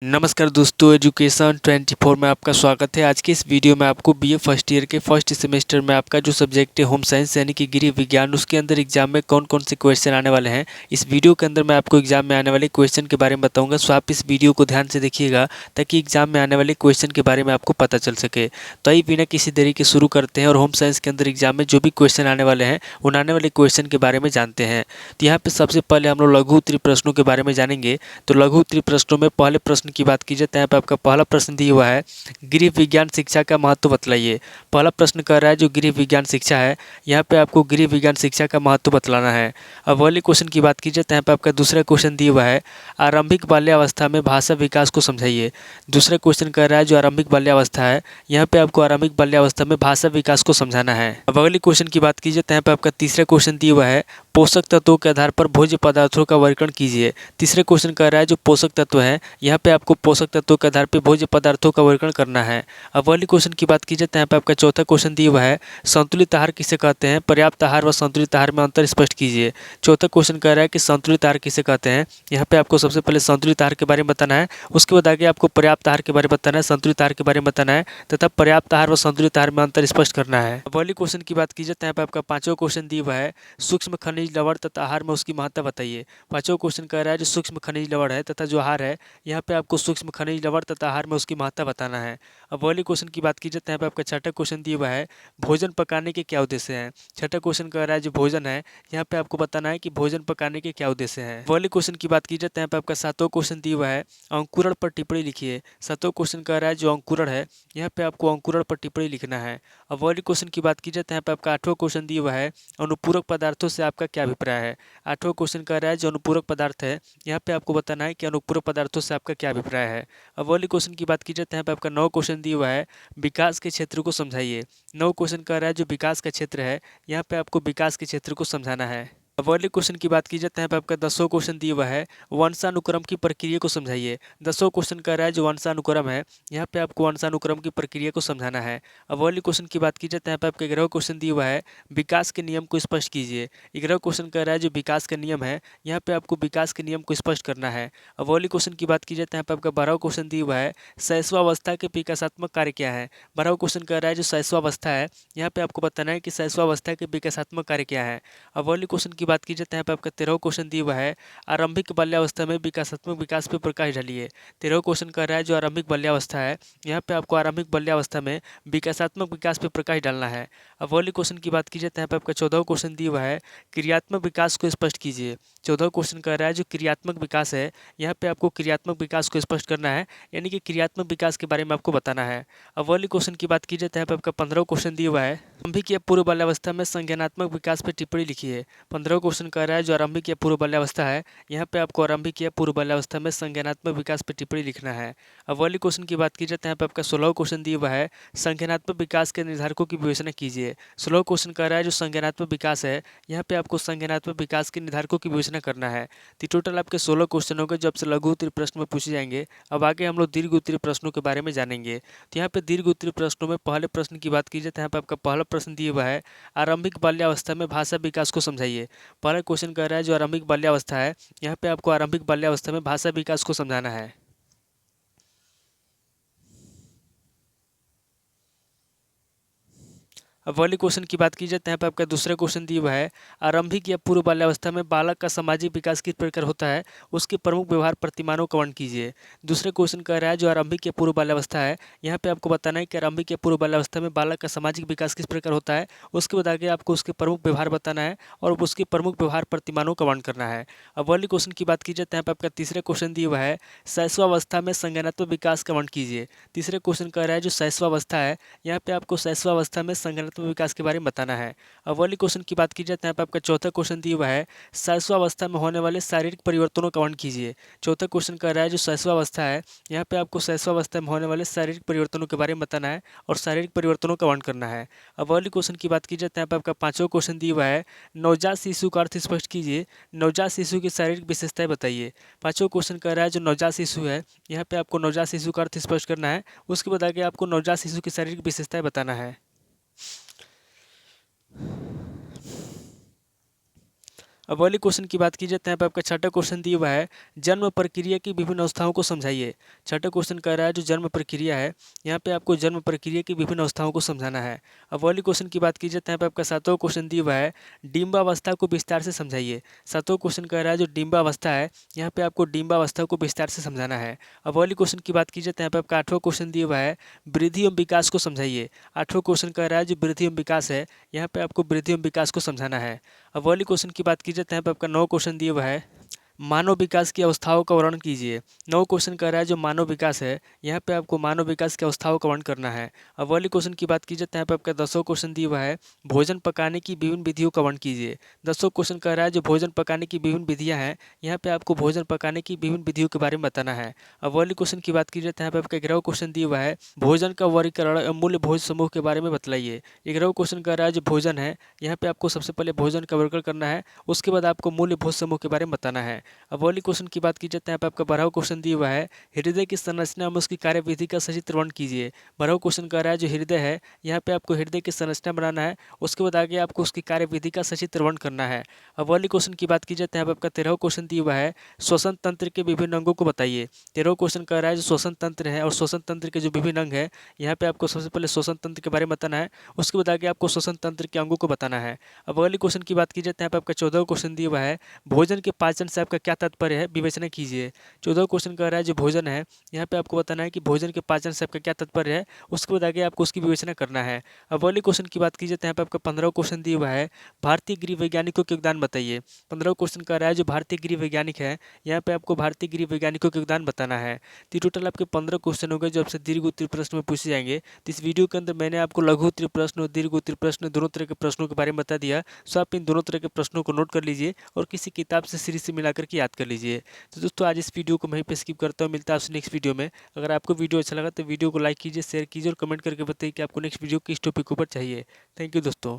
नमस्कार दोस्तों, एजुकेशन 24 में आपका स्वागत है। आज के इस वीडियो में आपको बीए फर्स्ट ईयर के फर्स्ट सेमेस्टर में आपका जो सब्जेक्ट है होम साइंस यानी कि गृह विज्ञान, उसके अंदर एग्जाम में कौन कौन से क्वेश्चन आने वाले हैं, इस वीडियो के अंदर मैं आपको एग्जाम में आने वाले क्वेश्चन के बारे में बताऊंगा। सो आप इस वीडियो को ध्यान से देखिएगा ताकि एग्जाम में आने वाले क्वेश्चन के बारे में आपको पता चल सके। तो आइए बिना किसी देरी के शुरू करते हैं और होम साइंस के अंदर एग्जाम में जो भी क्वेश्चन आने वाले हैं उन आने वाले क्वेश्चन के बारे में जानते हैं। तो यहाँ पे सबसे पहले हम लोग लघु उत्तरीय प्रश्नों के बारे में जानेंगे। तो लघु उत्तरीय प्रश्नों में पहले प्रश्न की बात की जाए तो यहाँ पे आपका पहला प्रश्न दिया हुआ है, गृह विज्ञान शिक्षा का महत्व बतलाइए। पहला प्रश्न कर रहा है जो गृह विज्ञान शिक्षा है, यहाँ पे आपको गृह विज्ञान शिक्षा का महत्व बतलाना है। अब अगले क्वेश्चन की बात की जाए तो यहाँ पे आपका दूसरा क्वेश्चन दिया हुआ है, आरंभिक बाल्यावस्था में भाषा विकास को समझाइए। दूसरा क्वेश्चन कर रहा है जो आरंभिक बाल्यावस्था है, यहाँ पे आपको आरंभिक बाल्यावस्था में भाषा विकास को समझाना है। अब अगले क्वेश्चन की बात की जाए तो यहाँ पे आपका तीसरा क्वेश्चन दिया हुआ है, पोषक तत्वों के आधार पर भोज्य पदार्थों का वर्गीकरण कीजिए। तीसरे क्वेश्चन कर रहा है जो पोषक तत्व है, यहाँ पे आपको पोषक तत्वों के आधार पर भोज्य पदार्थों का वर्गीकरण करना है। अब अगले क्वेश्चन की बात की जाए तो यहाँ पे आपका चौथा क्वेश्चन दिया हुआ है, संतुलित आहार किसे कहते हैं, पर्याप्त आहार व संतुलित आहार में अंतर स्पष्ट कीजिए। चौथा क्वेश्चन कह रहा है कि संतुलित आहार किसे कहते हैं, यहाँ पे आपको सबसे पहले संतुलित आहार के बारे में बताना है, उसके बाद आगे आपको पर्याप्त आहार के बारे में बताना है, संतुलित आहार के बारे में बताना है तथा पर्याप्त आहार व संतुलित आहार में अंतर स्पष्ट करना है। अब अगले क्वेश्चन की बात की जाए तो यहाँ पे आपका पांचवा क्वेश्चन दिया हुआ है, सूक्ष्म खनिज लवण तथा आहार में उसकी महत्ता बताइए। पांचवा क्वेश्चन कह रहा है जो सूक्ष्म खनिज लवण है तथा जो आहार है, यहाँ पे आपको सूक्ष्म खनिज लवण तथा आहार में उसकी महत्ता बताना है। अब अगले क्वेश्चन की बात की जाए तो यहाँ पे आपका छठा क्वेश्चन दिया हुआ है, भोजन पकाने के क्या उद्देश्य हैं। छठा क्वेश्चन कह रहा है जो भोजन है, यहाँ पे आपको बताना है कि भोजन पकाने के क्या उद्देश्य हैं। अगले क्वेश्चन की बात की जाए तो यहाँ पे आपका सातवां क्वेश्चन दिया हुआ है, अंकुरण पर टिप्पणी लिखिए। सातवां क्वेश्चन कह रहा है जो अंकुरण है, यहाँ पे आपको अंकुरण पर टिप्पणी लिखना है। अब अगले क्वेश्चन की बात की जाए तो यहाँ पे आपका आठवां क्वेश्चन दिया हुआ है, अनुपूरक पदार्थों से आपका क्या अभिप्राय है। आठवां क्वेश्चन कह रहा है जो अनुपूरक पदार्थ है, यहाँ पे आपको बताना है कि अनुपूरक पदार्थों से आपका क्या अभिप्राय है। अब अगले क्वेश्चन की बात की जाए तो यहाँ पे आपका नौ क्वेश्चन दिया हुआ है, विकास के क्षेत्र को समझाइए। नौ क्वेश्चन कह रहा है जो विकास का क्षेत्र है, यहाँ पे आपको विकास के क्षेत्र को समझाना है। अब अगले क्वेश्चन की बात की जाए तो यहाँ पे आपका 10वां क्वेश्चन दिया हुआ है, वंशानुक्रम की प्रक्रिया को समझाइए। 10वां क्वेश्चन कह रहा है जो वंशानुक्रम है, यहाँ पे आपको वंशानुक्रम की प्रक्रिया को समझाना है। अब अगले क्वेश्चन की बात की जाए तो यहाँ पे आपका 11वां क्वेश्चन दिया हुआ है, विकास के नियम को स्पष्ट कीजिए। 11वां क्वेश्चन कह रहा है जो विकास का नियम है, यहाँ पे आपको विकास के नियम को स्पष्ट करना है। अब अगले क्वेश्चन की बात की जाए तो यहाँ पे आपका 12वां क्वेश्चन दिया हुआ है, शैशवावस्था के विकासात्मक कार्य क्या है। 12वां क्वेश्चन कह रहा है जो शैशवावस्था है, यहाँ पे आपको बताना है कि शैशवावस्था के विकासात्मक कार्य क्या है। अब अगले क्वेश्चन की बात की जाए तो यहाँ पे आपका 13वां क्वेश्चन दिया हुआ है, आरंभिक बाल्यावस्था में विकासात्मक विकास पे प्रकाश डालिए। 13वां क्वेश्चन कह रहा है जो आरंभिक बाल्यावस्था है, यहाँ पे आपको आरंभिक बाल्यावस्था में विकासात्मक विकास पे प्रकाश डालना है। अब अगले क्वेश्चन की बात की जाए तो यहाँ पे आपका 14वां क्वेश्चन दिया हुआ है, क्रियात्मक विकास को स्पष्ट कीजिए। 14वां क्वेश्चन कह रहा है जो क्रियात्मक विकास है, यहाँ पे आपको क्रियात्मक विकास को स्पष्ट करना है, यानी कि क्रियात्मक विकास के बारे में आपको बताना है। अब अगले क्वेश्चन की बात की जाए तो यहाँ पे आपका 15वां क्वेश्चन दिया हुआ है, आरंभिक या पूर्व बाल्यावस्था में संज्ञानात्मक विकास पे टिप्पणी लिखिए। 15वां क्वेश्चन कह रहा है जो आरंभिक या पूर्व बाल्यावस्था है, यहाँ पे आपको आरंभिक या पूर्व बाल्यावस्था में संज्ञानात्मक विकास पे टिप्पणी लिखना है। अब अगले क्वेश्चन की बात की जाए तो यहाँ पे आपका 16वां क्वेश्चन दिया हुआ है, संज्ञानात्मक विकास के निर्धारकों की विवेचना कीजिए। 16वां क्वेश्चन कह रहा है जो संज्ञानात्मक विकास है, यहाँ पे आपको संज्ञानात्मक विकास के निर्धारकों की विवेचना करना है। तो टोटल आपके 16 क्वेश्चन हो गए जो आपसे लघु उत्तरीय प्रश्न में पूछे जाएंगे। अब आगे हम लोग दीर्घ उत्तरीय प्रश्नों के बारे में जानेंगे। तो यहाँ पे दीर्घ उत्तरीय प्रश्नों में पहले प्रश्न की बात की जाए तो यहाँ पे आपका पहला प्रश्न दिया हुआ है, आरंभिक बाल्यावस्था में भाषा विकास को समझाइए। पहला क्वेश्चन कह रहा है जो आरंभिक बाल्यावस्था है, यहाँ पे आपको आरंभिक बाल्यावस्था में भाषा विकास को समझाना है। अब अगले क्वेश्चन की बात की जाए तो यहाँ पे आपका दूसरा क्वेश्चन दिया हुआ है, आरंभिक या पूर्व बाल्यावस्था में बालक का सामाजिक विकास किस प्रकार होता है, उसके प्रमुख व्यवहार प्रतिमानों का वर्णन कीजिए। दूसरे क्वेश्चन कह रहा है जो आरंभिक या पूर्व बाल्यावस्था है, यहाँ पे आपको बताना है कि आरंभिक या पूर्व बाल्यावस्था में बालक का सामाजिक विकास किस प्रकार होता है, उसके बाद आगे आपको उसके प्रमुख व्यवहार बताना है और उसके प्रमुख व्यवहार प्रतिमानों का वर्णन करना है। अब अगले क्वेश्चन की बात की जाए तो यहाँ पे आपका तीसरा क्वेश्चन दिया हुआ है, शैशवावस्था में संज्ञानात्मक विकास का वर्णन कीजिए। तीसरे क्वेश्चन कह रहा है जो शैशवावस्था है, यहाँ पे आपको शैशवावस्था में संज्ञानात्मक विकास के बारे में बताना है। अब अगले क्वेश्चन की बात की जाए तो यहाँ पे आपका चौथा क्वेश्चन दिया हुआ है, शैशवावस्था में होने वाले शारीरिक परिवर्तनों का वर्णन कीजिए। चौथा क्वेश्चन कह रहा है जो शैशवावस्था है, यहाँ पे आपको शैशवावस्था में होने वाले शारीरिक परिवर्तनों के बारे में बताना है और शारीरिक परिवर्तनों का वर्णन करना है। अब अगले क्वेश्चन की बात की जाए तो यहाँ पे आपका पांचवा क्वेश्चन दिया हुआ है, नवजात शिशु का अर्थ स्पष्ट कीजिए। नवजात शिशु की शारीरिक विशेषताएं बताइए। पांचवा क्वेश्चन कह रहा है जो नवजात शिशु है, यहाँ पे आपको नवजात शिशु का अर्थ स्पष्ट करना है, उसके बाद आगे आपको नवजात शिशु की शारीरिक विशेषताएं बताना है। अब अगले क्वेश्चन की बात की जाए तो यहाँ पे आपका छठा क्वेश्चन दिया हुआ है, जन्म प्रक्रिया की विभिन्न अवस्थाओं को समझाइए। छठा क्वेश्चन कह रहा है जो जन्म प्रक्रिया है, यहाँ पे आपको जन्म प्रक्रिया की विभिन्न अवस्थाओं को समझाना है। अब अगले क्वेश्चन की बात की जाए तो यहाँ पे आपका सातवां क्वेश्चन दिया हुआ है, डिम्बावस्था को विस्तार से समझाइए। सातवां क्वेश्चन कह रहा है जो डिम्बावस्था है, यहाँ पे आपको डिम्बावस्था को विस्तार से समझाना है। अब अगले क्वेश्चन की बात की जाए तो यहाँ पे आपका आठवां क्वेश्चन दिया हुआ है, वृद्धि एवं विकास को समझाइए। आठवां क्वेश्चन कह रहा है जो वृद्धि एवं विकास है, यहाँ पे आपको वृद्धि एवं विकास को समझाना है। अब अगले क्वेश्चन की बात की जाए तो यहाँ पे आपका नौ क्वेश्चन दिया हुआ है, मानव विकास की अवस्थाओं का वर्णन कीजिए। नौ क्वेश्चन कर रहा है जो मानव विकास है, यहाँ पे आपको मानव विकास की अवस्थाओं का वर्णन करना है। अब अगले क्वेश्चन की बात की जाए तो यहाँ पे आपका 10वां क्वेश्चन दिया हुआ है, भोजन पकाने की विभिन्न विधियों का वर्णन कीजिए। 10वां क्वेश्चन कह रहा है जो भोजन पकाने की विभिन्न विधियाँ हैं, यहाँ पे आपको भोजन पकाने की विभिन्न विधियों के बारे में बताना है। अब अगले क्वेश्चन की बात की जाए तो यहाँ पे आपका 11वां क्वेश्चन दिया हुआ है, भोजन का वर्गीकरण अमूल्य भोज समूह के बारे में बतलाइए। 11वां क्वेश्चन कह रहा है जो भोजन है, यहाँ पे आपको सबसे पहले भोजन का वर्गीकरण करना है, उसके बाद आपको मूल्य भोज समूह के बारे में बताना है। अब अगले क्वेश्चन की बात की जाए तो यहाँ पे आपका 12वां क्वेश्चन दिया हुआ है, हृदय की संरचना में उसकी कार्यविधि का सचित्र वर्णन कीजिए। 12वां क्वेश्चन कह रहा है जो हृदय है, यहाँ पे आपको हृदय की संरचना बनाना है, उसके बाद आगे आपको उसकी कार्यविधि का सचित्र वर्णन करना है। अब अगले क्वेश्चन की बात की जाए तो यहाँ पे आपका 13वां क्वेश्चन दिया हुआ है, श्वसन तंत्र के विभिन्न अंगों को बताइए। 13वां क्वेश्चन कह रहा है जो श्वसन तंत्र है और श्वसन तंत्र के जो विभिन्न अंग है, यहाँ पे आपको सबसे पहले श्वसन तंत्र के बारे में बताना है, उसके बाद आगे आपको श्वसन तंत्र के अंगों को बताना है। अब अगले क्वेश्चन की बात की जाए तो यहाँ पे आपका 14वां क्वेश्चन दिया हुआ है, भोजन के पाचन से आपका क्या तात्पर्य है, विवेचना कीजिए। 14वां क्वेश्चन कह रहा है जो भोजन है, यहाँ पे आपको बताना है कि भोजन के पाचन से आपका क्या तात्पर्य है, उसके बाद आगे आपको उसकी विवेचना करना है। अब अगले क्वेश्चन की बात की जाए तो यहाँ पे आपका 15वां क्वेश्चन दिया हुआ है, भारतीय गृह वैज्ञानिकों के योगदान बताइए। 15वां क्वेश्चन कह रहा है जो भारतीय गृह वैज्ञानिक है, यहाँ पे आपको भारतीय गृह वैज्ञानिकों के योगदान बताना है। तो टोटल आपके 15 क्वेश्चन हो गए जो आपसे दीर्घ उत्तरीय प्रश्न में पूछे जाएंगे। तो इस वीडियो के अंदर मैंने आपको लघु उत्तरीय प्रश्न और दीर्घ उत्तरीय प्रश्न दोनों तरह के प्रश्नों के बारे में बता दिया। सो आप इन दोनों तरह के प्रश्नों को नोट कर लीजिए और किसी किताब से सीरीज से मिलाकर के याद कर लीजिए। तो दोस्तों आज इस वीडियो को वहीं पे स्किप करता हूँ, मिलता है आपसे नेक्स्ट वीडियो में। अगर आपको वीडियो अच्छा लगा तो वीडियो को लाइक कीजिए, शेयर कीजिए और कमेंट करके बताइए कि आपको नेक्स्ट वीडियो किस टॉपिक के ऊपर चाहिए। थैंक यू दोस्तों।